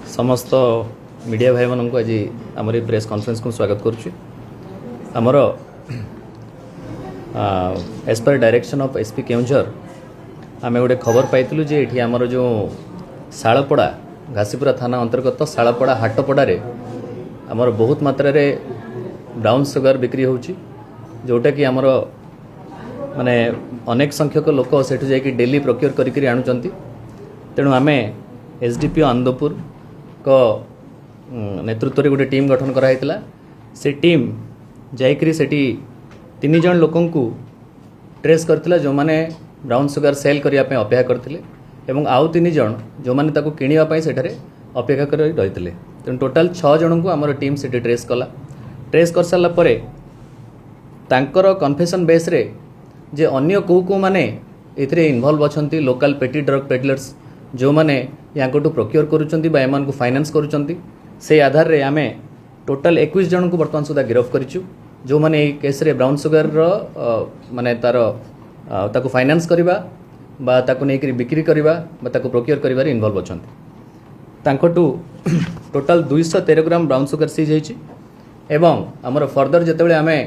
समस्त मीडिया भाई मानक आज आमर प्रेस कॉन्फ्रेंस को स्वागत करुमर as per direction of SP Keonjhar आम गोटे खबर पाइलु जे ये आमर जो शालपड़ा घासीपुरा थाना अंतर्गत शालपड़ा हाटपड़े आमर बहुत मात्रा रे ब्राउन सुगर बिक्री होची जोटा कि आमर माने अनेक संख्यक लोक सेठु जाइए डेली प्रोक्योर करी आणुचंती। तेणु आम एसडीपीओ आनंदपुर को नेतृत्व गोटे टीम गठन कराइला। से टीम जाइकरी सेठी 3 जन लोकों को ट्रेस करथिला जो माने ब्राउन सुगर सेल करिया पे अपेक्षा करथिले एवं आउ 3 जन जो माने ताको किनिया पई सेठारे अपेक्षा कर रहिथिले। तेणु टोटाल 6 जन को आमर टीम सेठी ट्रेस कला। ट्रेस कर सारा परे तांकर कन्फेशन बेस रे जे अन्य को माने एथिरे इन्वॉल्व अछंती लोकल पेटी ड्रग पेडलर्स जो माने यांकोटू प्रोक्योर करूचंती बा एमान को फाइनेंस करूचंती से आधार रे आमे टोटल 21 जन को वर्तमान सुधा गिरफ्त करिचु जो माने ए केस रे ब्राउन सुगर रो माने तार ताको फाइनेंस करिबा बा ताको नेकरी बिक्री करिबा बा ताको प्रोक्योर करिबार इन्वॉल्व अछंती। तांकोटू total 213 gram brown sugar seize होईची एवं हमर फर्दर जेतेबेले आमे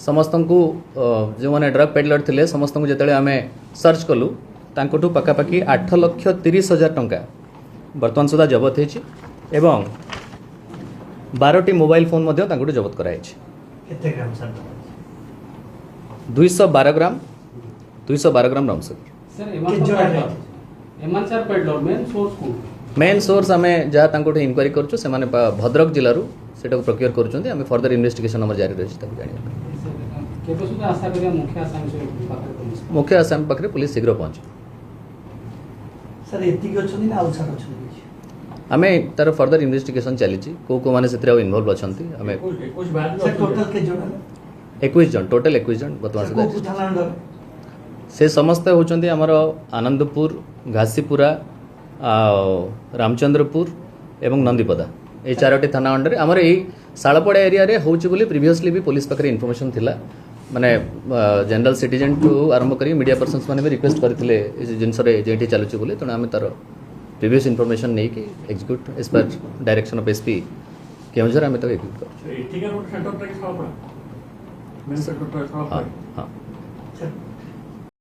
समस्त को जो मैंने ड्रग पेडलर थे समस्त को जिते आम सर्च कलु तांकोटू पखापाखि 8,30,000 टंका बर्तमान सुधा जबत होती एवं 12टी मोबाइल फोन जबत कराई 212 ग्राम ब्राउन सुगर मेन सोर्स आम जहाँ इनक्वारी कर भद्रक जिलूर से प्रोक्योर कर फर्दर इन्वेस्टिगेशन जारी रही जाना मुख्य आसामी पाखे पुलिस शीघ्र पहुंच आम तार फर्दर इन्वेस्टिगेशन चली को मैंने से इनवॉल्व अच्छा 21 जन टोटल 21 जन बर्तमान से समस्त होचंती आमर आनंदपुर घासीपुरा रामचंद्रपुर एवं नंदीपदा ये 4टी थाना अंडर आमर यही शालपड़ा एरिया रे होची बोली प्रीवियसली भी पुलिस पाखे इनफॉरमेशन थिला माने जनरल सिटीजन टू आरंभ करी मीडिया पर्सन्स माने भी रिक्वेस्ट करथिले जिनस रे जेठी चालुची बोली तण आमे तार प्रीवियस इनफॉरमेशन नै कि execute as per direction of SP Keonjhar आमे तो एग्जीक्यूट कर। एठिका रोड सेंटर तक शालपड़ा मेन सेंटर तक शालपड़ा। हां